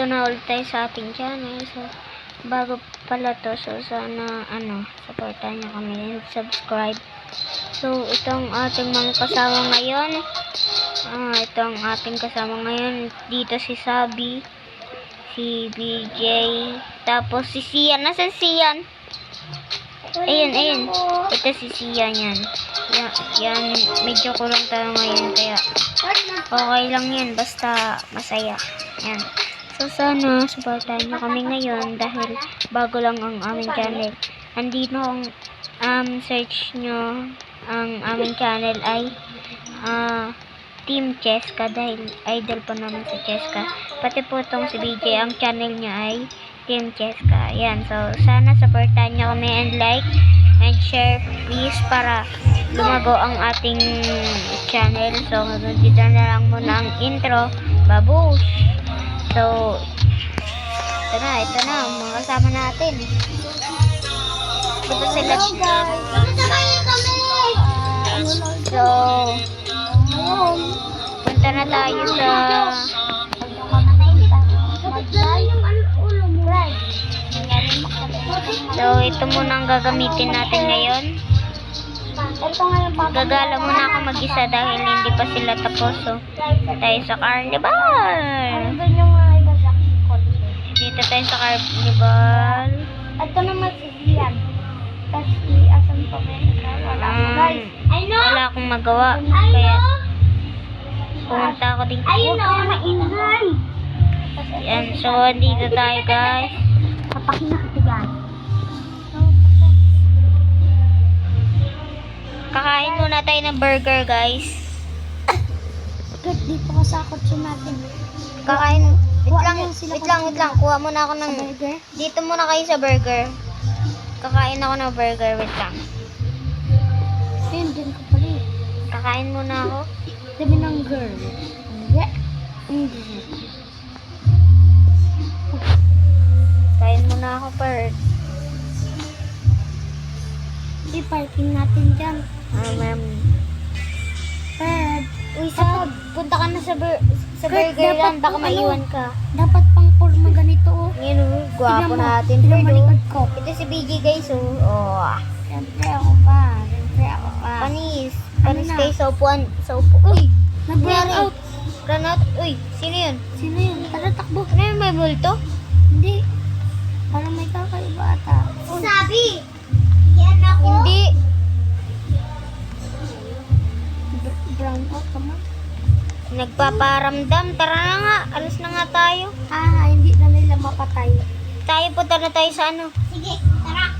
nandito na ulit tayo sa ating channel. So, bago pala to, so sana, supportan nyo kami and subscribe. So, itong ating mga kasama ngayon. Itong ating kasama ngayon. Dito si Sabi, si BJ, tapos si Sian. Nasaan Sian? Ayun. Ito si Sian yan. Yan, medyo kurang tayo ngayon, kaya okay lang yan, basta masaya. Yan. So, sana supportan nyo kami ngayon dahil bago lang ang aming channel. Andito kung search nyo ang aming channel ay Team Cheska dahil idol pa naman si Cheska. Pati po itong si BJ, ang channel niya ay Team Cheska. Yan. So, sana supportan nyo kami and like and share please para lumago ang ating channel. So, dito na lang muna ang intro. Babush! So, ito na, ang mga kasama natin. Ito sila. So, punta na tayo sa so, ito muna ang gagamitin natin ngayon. Gagala muna ako mag-isa dahil hindi pa sila tapos. So, tayo sa carnival. Dito tayo sa carnival. Ito naman si Ian. Kasi asan pa Wala akong magawa. Kaya pumunta ako dito. Ayun o, maingay. Yan, so dito tayo guys. Papakinakatigan. Kakain muna tayo ng burger guys. Good, dito ka sa kotse natin. Kakain. Wait lang. Kuha muna ako ng burger. dito muna kayo sa burger. Kakain ako ng burger. Wait lang. Ayun, din ko pala eh. Kakain muna ako. Sabi ng girl. Hindi. Kain muna ako first. I-parking natin dyan. Ma'am. Fred. Uy, Sab, punta ka na sa Kurt, burger dapat land. Baka pang maiwan ka. Dapat pang forma ganito oh. Ngayon, gwapo Tignan mo, natin. tignan mo Pero, likod ko. ito si BJ guys, oh. Siyempre ako pa. Panis. Ano Panis na? kay Sopuan. Uy, Nag-brown out. Granat. Uy, sino yun? Sino yun? Tara, takbo. Ano yung may multo? Hindi. Parang may kakaiba ata. Sabi! Yan ako? Hindi. Brown out ka man. Nagpaparamdam. Tara na nga. Alas na nga tayo. Hindi na nila mapatay. Punta na tayo sa ano. Sige, tara.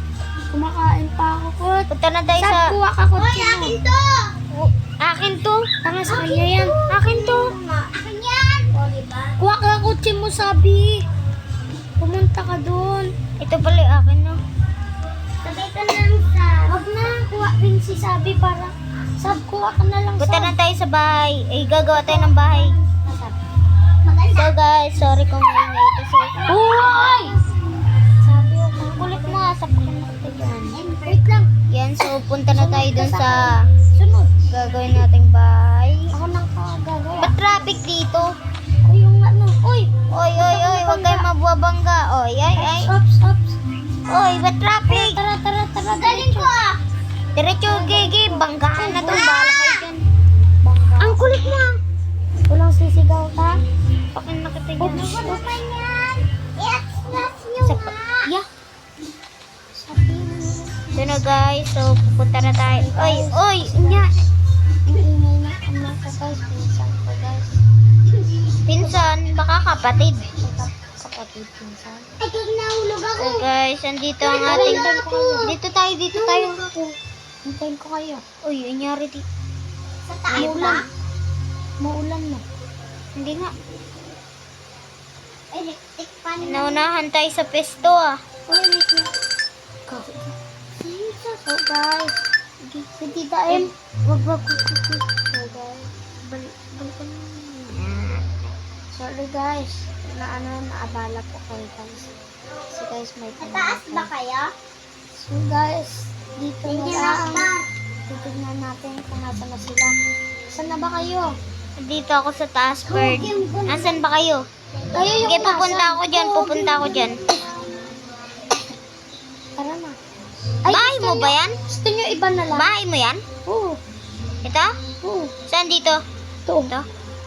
Kumakain pa ako, Kurt. Punta na tayo sa... Saan kuha ka, Kurt? Hoy, akin to! Akin to. Tanga sa kanya yan. Akin to. Akin yan! Kuha ka kotse mo, Sabi. Pumunta ka doon. Ito pala yung akin, no? Sabay ka na lang, Sab. Huwag na, kuha rin si Sabi para... Sab, kuha ka na lang, Punta Sab. na tayo sa bahay. Gagawa tayo ng bahay. Maganda. So guys, sorry kung maingay kasi... Uy! Sabi, Ang kulit mo nga sa pakinakita dyan. wait lang. Yan, so punta na tayo dun sa Sunod. gagawin nating bahay. Ako nang kagagawa. Ba't traffic dito? O yung ano. Uy! Oy, huwag kayong mabuwabangga. Oy, ay. Ops. Oy, ba't traffic? Tara. Galing ko ah. Diretso, gigi. Banggaan na to. Bahala kayo dyan. Bangga. Ang kulit mo ah. Walang sisigaw ka. Pakinakita dyan. Oops. yan. I-express nyo Sa yeah. So na guys, so pupunta na tayo. Oy, nya. Ang ingay na ang mga guys. Pinsan ko guys. Pinsan, baka kapatid. Kapatid pinsan. Ay, kag nahulog ako. So guys, andito ang ating... Dito tayo. Hintayin ko kayo. Uy, anyari dito. Sa taas. Maulan na. Hindi nga. Electric pan. Naunahan tayo sa pesto ah. Uy, wait na. So guys, si Tita M, wag. So guys, balikan mo. Sorry guys, naabala po kayo guys. So guys, may Mataas ba kaya? So guys, dito na lang. Titignan natin kung nasa na sila. Saan na ba kayo? Dito ako sa taas, bird. Nasaan ba kayo? Kayo yung Sige, pupunta ako dyan. Pupunta ako dyan. Tara na. Bahay gusto mo ba nyo- yan? Gusto nyo iba na lang? Bahay mo yan? Oo. Ito? Oo. Saan dito? Ito. Ito?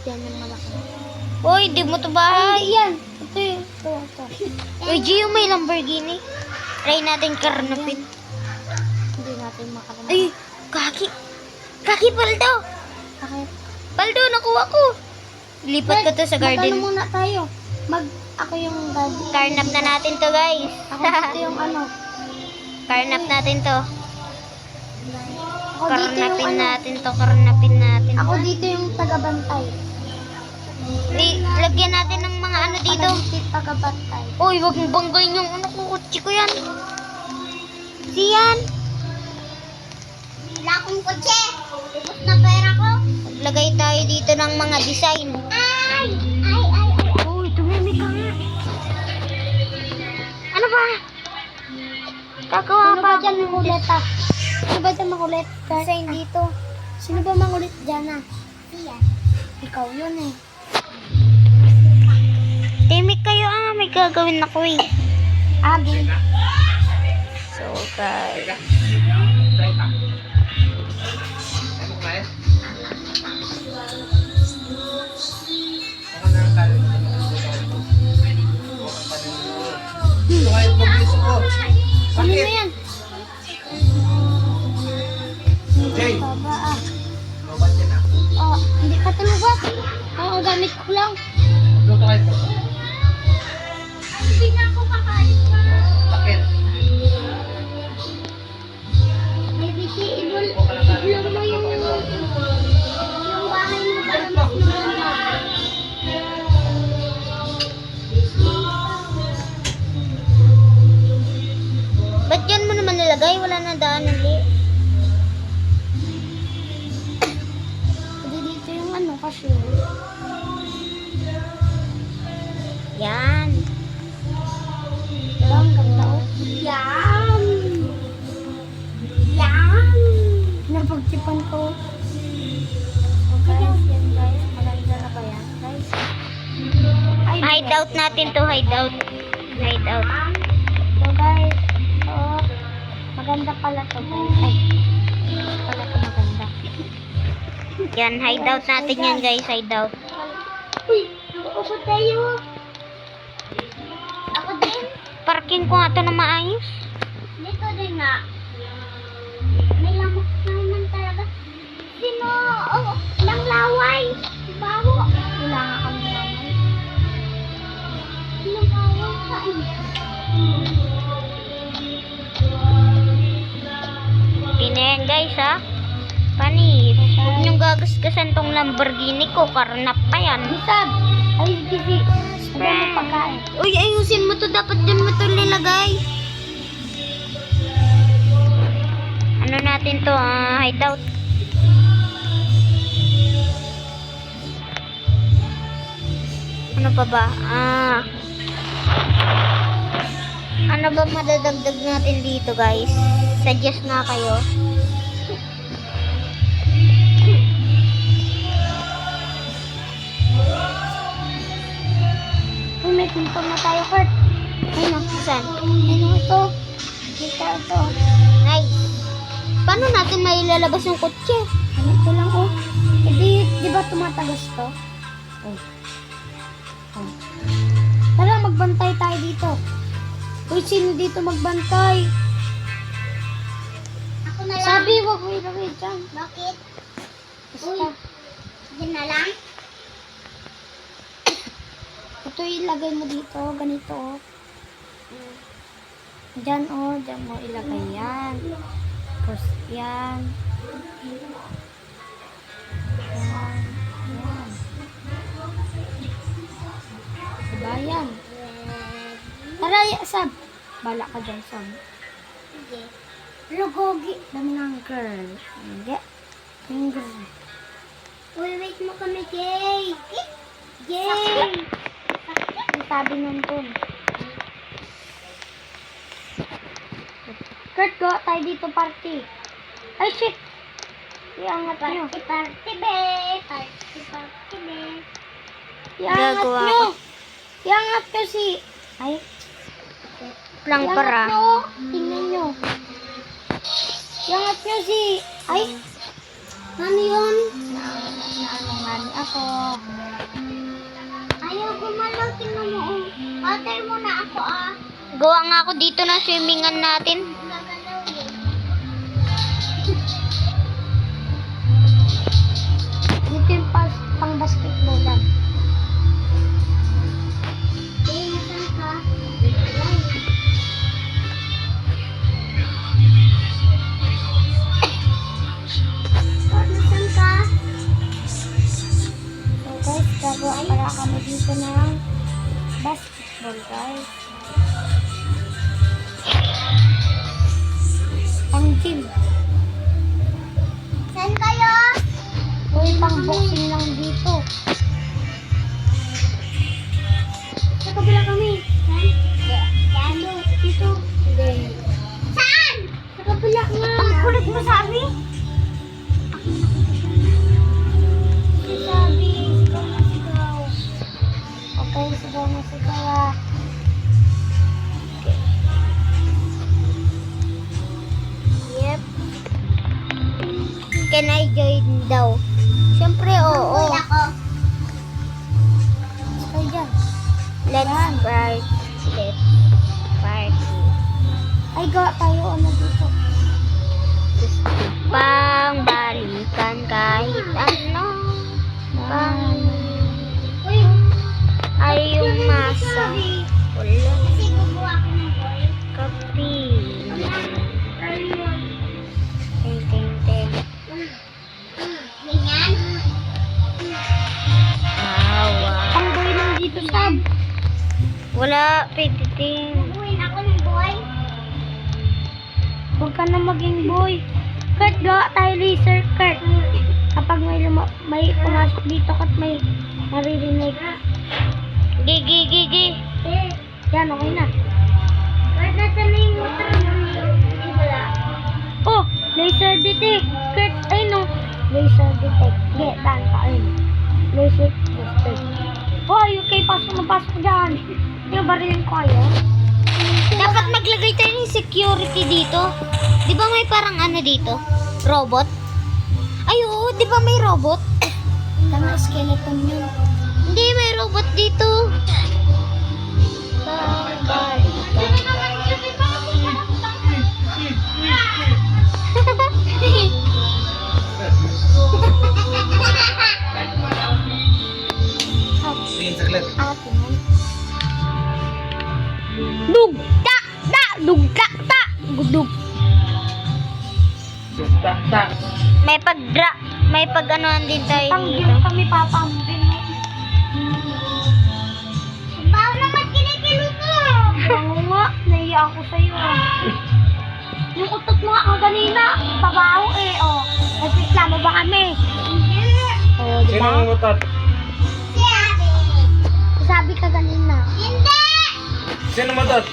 Yan yung malaki. Uy, di mo to bahay. Ay, yan. Ito yun. Ito. Uy, Gio, may Lamborghini. Try natin karnapin. Hindi natin makarami. Ay, kaki. Kaki, Paldo. Bakit? Paldo, nakuha ko. Lipat ko to sa Mag-ano garden. muna tayo. Ako yung garden. Karnap na natin to, guys. Ako dito yung ano. Karnap natin to. Ako dito yung Karnapin ano. natin to. Karnapin natin. Ako dito yung tagabantay. Lagyan natin ng mga ano dito. Dito tagabantay. Uy, wag mong banggain yung ano ko. Kutsi ko yan. Siyan. Wala akong kotse. Ubus na pera ko. Maglagay tayo dito ng mga design. Ay! Uy, tumimik ka nga. Ano ba? Gagawa Sino pa ba ako dyan ng makulit ah? Sino ba dyan makulit? design dito. Sino ba makulit dyan ah? Siya. Ikaw yun eh. Timik kayo may gagawin ako eh. Abi. So, guys. Ano na yan? Jay. Baba ah. Lobat yan ah. Oh, hindi ka tulubat. Oo, gamit ko lang. Luto kayo po. Hindi na ako kakain pa. Bakit? May biti, ibulong mo yung bahay mo para mas maganda. Ba't yan mo naman nilagay? Wala na daan ulit. Hindi dito yung ano kasi. Yan. Diba, ang ganda oh. Yan! Yan! Napagtipan ko. Okay, yan guys. Maganda na ba yan guys? Ay, Hideout natin to, hideout. Hideout. So guys, oh, maganda pala to guys. Ay, pala to maganda. Yan, hideout natin yan guys, hideout. Uy, ako ba tayo? Ako din. Parking ko nga to na maayos. Dito din nga. May lamok naman talaga. Sino? Oh, lang laway. Baho. Wala nga kami laway. Sino laway kain? Okay na yan guys ha. Panis. Huwag niyong gagasgasan tong Lamborghini ko. Karnap pa yan. Bisag. Ay, kasi. Wala mo pagkain. Uy, ayusin mo to. Dapat dyan mo to nilagay. Ano natin to? Hideout. Ano pa ba? Ano ba madadagdag natin dito guys? Suggest na kayo. Uy, may pinto na tayo, Kurt. Ayun o. Saan? Ayun o, ito. Ito. Nice. Paano natin mailalabas yung kotse? Ano ito lang oh. Di ba tumatagas to? Oh. Oh. Tara, magbantay tayo dito. Uy, sino dito magbantay? Ako na lang. Sabi, wag mo ilagay dyan. Bakit? Uy, dyan na lang? Ito ilagay mo dito, ganito oh. Dyan oh, dyan mo ilagay yan. Tapos yan. Yan. Yan. Diba yan? Tara, Sab. Bala ka dyan, Sab. Sige. Lugogi. Dami ng girl. Hindi. Yung girl. Uy, wait mo kami, Jay. Jay. Ang sabi nun dun. Kurt, go tayo dito party. Ay, shit. Iangat nyo. Party, be. Party, be. Iangat Gagawa nyo. ko. Yangat ko si... Ay, Lang para. nyo. Tingnan nyo. Yangat nyo si... Ay, ano yun? Naano ako. Ayaw gumalaw, tingnan mo. Water mo na ako Gawa nga ako dito na swimmingan natin. Gagalaw yun. Dito yung pang basketball lang. Nasaan ka? Nasaan ka? So guys, gagawa para kami dito ng basketball guys. Pang gym. Saan kayo? Uy, pang boxing lang dito. Sa kabila kami. Saan? Dito. Hindi. Saan? Sa kabila nga. Ang kulit mo sabi? Sabi, sigaw na sigaw. Okay, sigaw na sigaw. Yep. Can I join daw? Siyempre, oo. Sakay dyan. Let's start it. Party. Ay, gawa tayo ano dito. Pangbalikan kahit ano. Pang... Uy, Ay, yung masa. Wala. kasi gumawa ko ng boy. Kapi. Ayun. Ting, ting, ting. Ganyan? Awa. Ang boy lang dito, Sab. Wala, pititing. Buhin ako ng boy. Huwag ka na maging boy. Kurt, gawa tayo laser, Kurt. Kapag may pumasok dito at may naririnig. Gigi, gigi. Yan, okay na. Kurt, nasan na yung motor mo? Hindi wala. Oh, laser detect. Kurt, ay no. Laser detect. Get, daan ka. Ayun. Laser detect. Oh, okay, pasok na pasok dyan. Yung barilin ko kayo. Dapat maglagay tayo ng security dito. Di ba may parang ano dito? Robot? Ay, oo. Di ba may robot? Tama, skeleton yun. Hindi, may robot dito. Tingin saglit. Atin. Dugta! Ta! Dugta! Ta! Gudug. Tak, tak. May pag-dra. May pag-anuan din tayo Panggil dito. kami papambin. Bawa naman kinikilo ko. Bango nga, naiya ako sa'yo. Yung utot mo nga ang ganina, babaho eh, oh. Nagreklamo ba kami? Hindi. Oh, di Sino ba? ang ngutot? Sabi ka ganina. Hindi! Sino ngutot?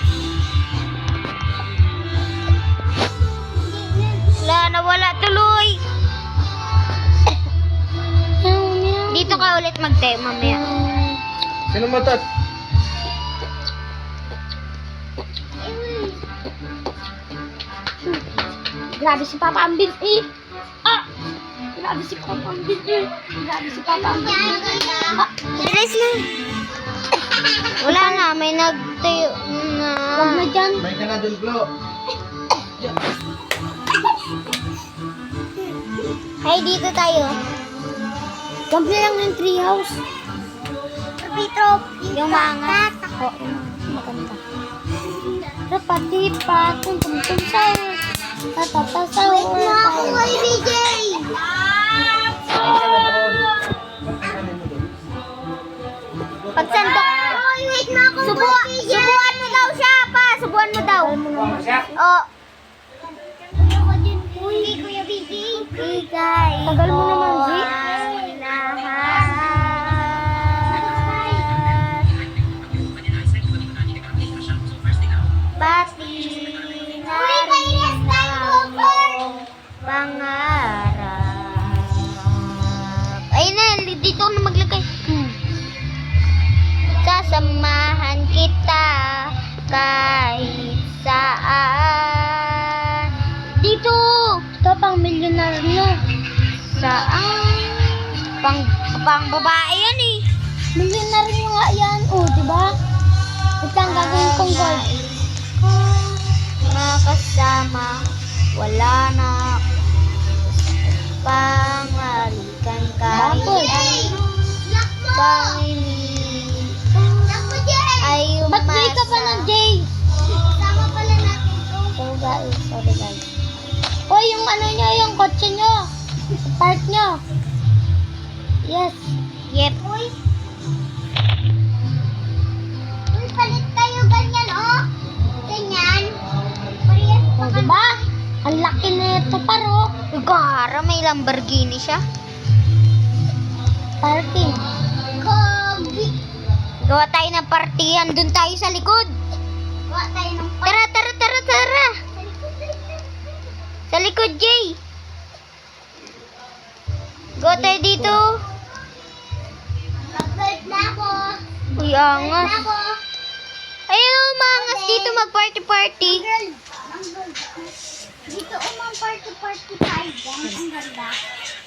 Wala, nawala tuloy. Dito ka ulit mag-tayo mamaya. Sino ngutot? Grabe si Papa Ambin eh. Ah! Grabe si Papa Ambin eh. Grabe si Papa Ambin eh. Ah! Bilis na. Wala na, may nagtayo na. Huwag na dyan. May ka na dun, Glo. Ay, dito tayo. Huwag na lang ng treehouse. Yung mga. Oo, maganda. Rapati pa, tum tum tum sa. Tatatasaw. Wait mo ako kay BJ. Pagsandok. Wait mo ako kay BJ. Subuan mo daw siya, pa. Subuan mo daw. Oh. Uy, Kuya BJ. Bigay. Tagal mo naman, G. ang lahat. Pati na rin ang pangarap. Ayun na, dito ako na maglagay. Sasama pang babae yan eh. Million na rin yung nga yan. Oh, diba? Ito ang gagawin kong gold. Mga kasama, wala na pangalikan kahit Bakit? pangingin ay Ba't di ka pa ng Jay? Sama pala natin to. So guys, sorry guys. Oh, yung ano nyo, yung kotse nyo. Park nyo. Yes. Yep. Uy, palit kayo ganyan, oh. Ganyan. Oh, diba? Ang laki na ito, paro. Gara, may Lamborghini siya. Parking. Kobe. Gawa tayo ng partihan, dun tayo sa likod. Gawa tayo ng Tara, tara, tara, tara. Sa likod, Jay. Gawa tayo dito. Mag-bird na ako. Uy, angas. Ako. Ayun, umangas dito mag-party-party. Girl. Dito umang party-party tayo. Ang ganda.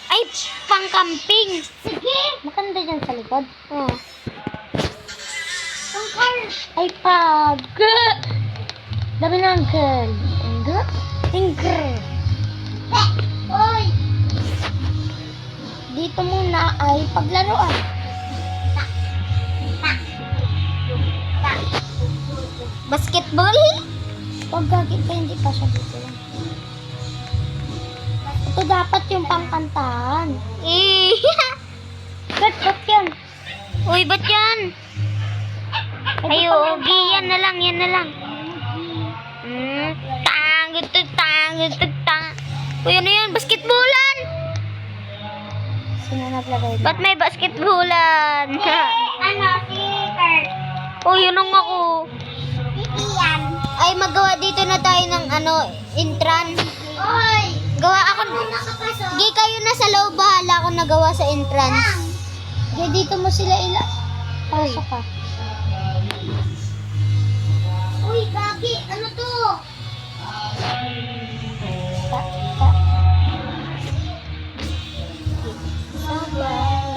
Ay, pang-camping. Sige. Maganda dyan sa likod. Oh. Ang car. Ay, pag. Dami na ang girl. Finger. Oy. Dito muna ay paglaruan. Basketball? Huwag gagit ka, hindi pa siya dito lang. Ito dapat yung pangkantahan. Eh. Ba't yan? Uy, ba't yan? Ay, Ogi, yan na lang, yan na lang. Tang. Uy, ano yan? Basketballan! Sino naglagay Ba't may basketballan? Ano, si Kurt. Uy, yun ang ako. Iyan. Ay, magawa dito na tayo ng entrance. Oy! Gawa ako. Nakapasok. Gi, kayo na sa loob, bahala ako nagawa sa entrance. Kaya dito mo sila pasok ka. Uy, Gagi! Ano to?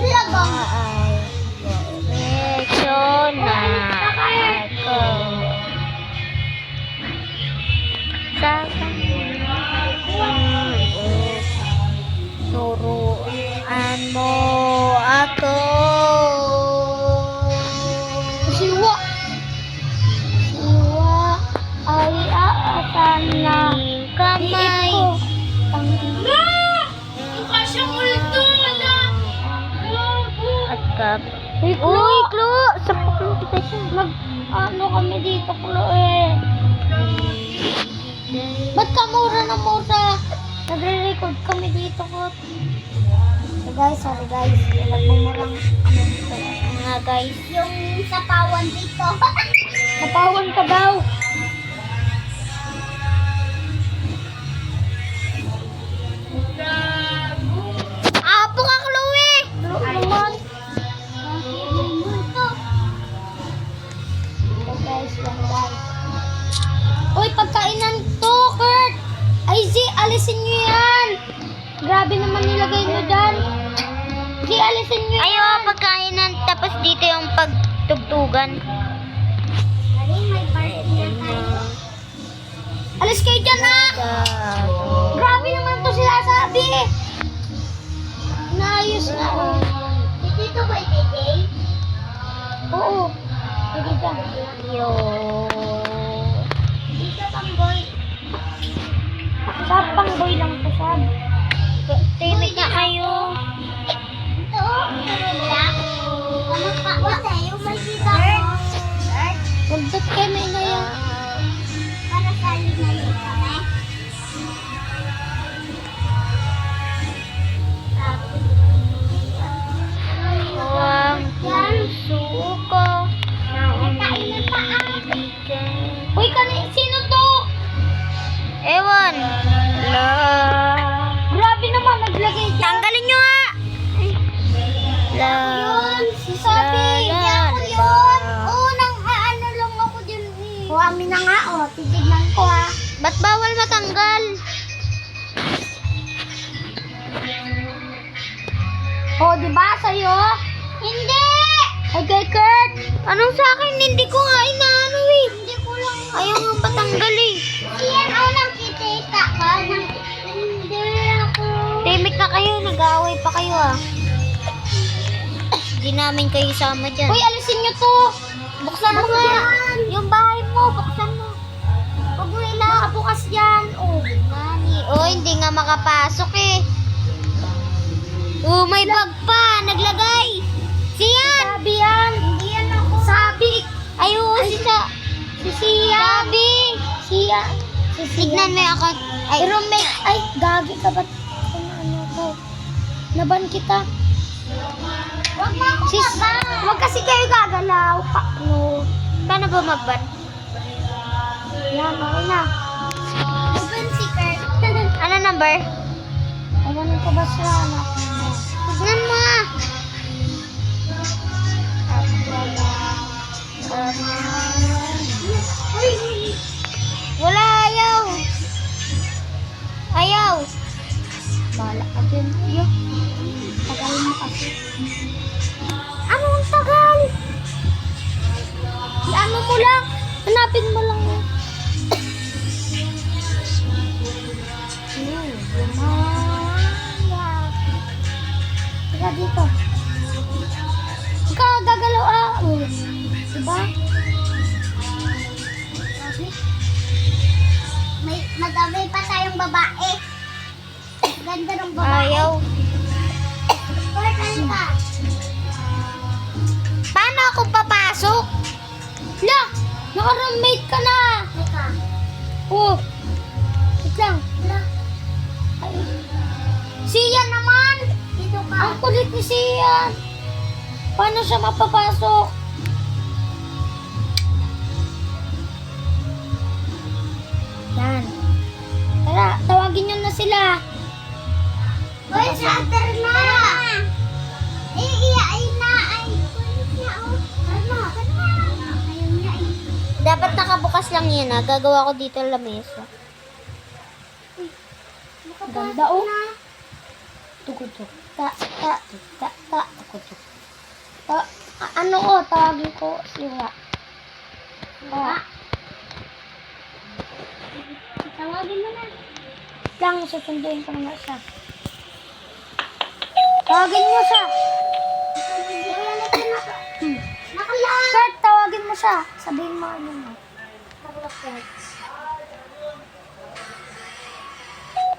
Labang. Medyo na ako. Sa turuan mo ako. Siwa. Siwa ay aasan na Kamay. At kap. Uy, Uy, Klo! Sapak mo kita siya. ano kami dito, Chloe? Ba't ka mura na mura? Nagre-record kami dito, Kot. So guys, sorry guys. Nagmumurang ano dito. Nga guys. Yung sapawan dito. Sapawan ka daw. Apo ka, Chloe! Ano naman? So guys, lang guys. Uy, pagkainan to, Kurt! Ay, Zee, alisin nyo yan! Grabe naman nilagay nyo dyan. Zee, alisin nyo yan. Ayo, pagkainan. Tapos dito yung pagtugtugan. Alis kayo dyan, ah! Grabe naman to sila sabi. Naayos na, oh. Dito ba, DJ? Oo. Sige dyan. Yo. Dito, pangboy. Sab, pangboy lang to, sab. Timik na kayo. Ito, relax. Ano pa? Wala, yung may kita mo. Wagdot kayo may ngayon. Para sa alin na yun kami. Huwag puso ko na umiibigan. Uy, sino to? Ewan. La. Grabe naman, naglagay dyan. Tanggalin nyo nga. La. Yun, si Sabi. Hindi ako yun. Oo, nang ano lang ako dyan eh. O, amin na nga, o. Titignan ko, ha. Ba't bawal matanggal? Oh, di ba sa'yo? Hindi! Ay, kay Kurt! Anong sa akin? Hindi ko nga inaano eh. Hindi ko lang. Ayaw nga patanggal eh. Yan ang nakikita ka. Hindi ako. Timik na kayo, nag-aaway pa kayo ah. Hindi namin kayo sama dyan. Uy, alisin nyo to. Buksan mo nga. Yung bahay mo, buksan mo. Huwag mo bukas yan. Oh, Nani. Oh, hindi nga makapasok eh. Oh, may bag pa. Naglagay. Siyan. sabi yan. Hindi yan ako. Sabi. Ay, oo, Si Siya. Sabi. Siya. Si Siya. Tignan mo yung account. Ay, Pero may, ay, gagi ka ba't? Ano ko? Naban kita. Huwag mo ako Huwag kasi kayo gagalaw. No. paano ba magban? Yan, okay na. Naban si Kurt. Ano number? Ewan ko ba siya, anak mo? Tignan mo ah. Wala, ayaw. Ayaw. Bala ka din. Yo. Tagal mo kasi. Anong tagal? Ano mo lang? Hanapin mo lang yun. Teka dito. Ikaw gagalaw ah. Oh. Diba? Madami pa tayong babae. Ganda ng Ayaw. Portal ka. Paano ako papasok? La! Naka-roommate ka na! Teka. Oh. Wait lang. La. Ay. Siya naman! Dito ka. Ang kulit ni Siya. Paano siya mapapasok? Yan. Tara, tawagin nyo na sila. Uy, shutter na! Ay na! Ay, kulit na oh. Ano? Ayun na eh. Dapat nakabukas lang yan ah. Gagawa ko dito lamesa. Ganda oh. Tukutuk. Ta. Tukutuk. Ano ko? Tawagin ko siya. Tawagin mo na. Lang, susunduin ko na siya. Tawagin mo siya. Nakalaan. Kurt, tawagin mo siya. Sabihin mo ano mo.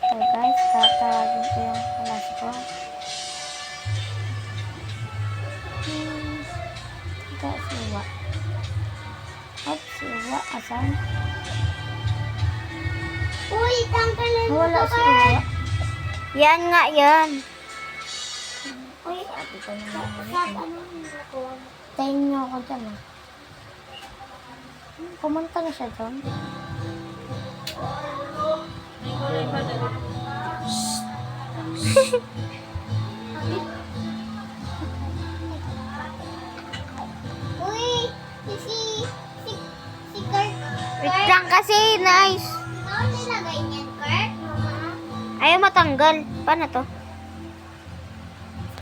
So guys, tatawagin ko yung class ko. Ito, siwa. At siwa, asan? Uy, tanggalin mo Wala to, si Kurt. Uwa. Yan nga yan. Uy, sabi ko na lang. Tayin niyo ako dyan ah. Pumunta na siya doon. Uy, si Kurt. Wait lang kasi, nice. Saan nilagay niyan, Kurt? Ayaw matanggal. Paano to?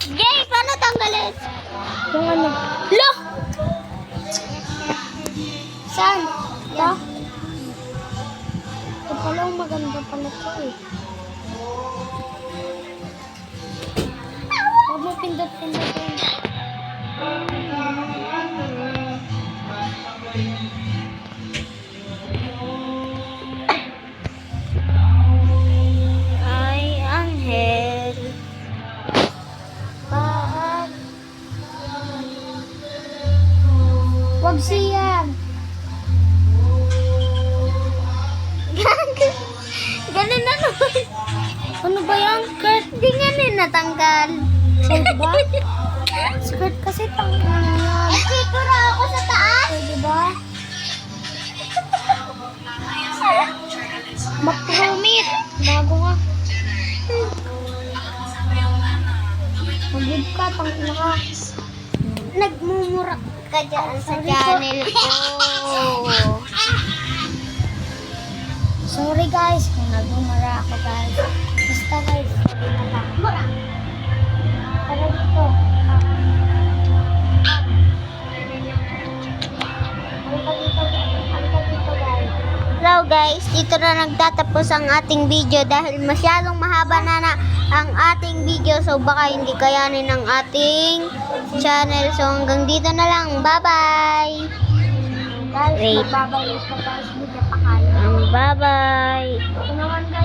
Jay, paano tanggalin? Yung ano? Look! Saan? Ito? Ito pala, maganda pala ito eh. Huwag mo pindot-pindotin. Ay, anghel. Bakit? Huwag siyan. Ganun na naman. Ano ba yan, Kurt? Hindi nga rin natanggal. Pwede ba? Skirt kasi pang ano yan. Nagkikura ako sa taas. Pwede ba? Makrumit. Bago nga. Mag-good ka, pang ina ka. Nagmumura ka dyan sa Sorry po. channel ko. Sorry guys, kung nagmumura ako guys. Basta guys, sorry na lang. Tara dito. guys, dito na nagtatapos ang ating video dahil masyadong mahaba na ang ating video. So baka hindi kayanin ng ating channel. So hanggang dito na lang. Bye-bye! Guys, Wait. magbabayos na tayo. Hindi pa kaya. Bye-bye! Ito naman guys.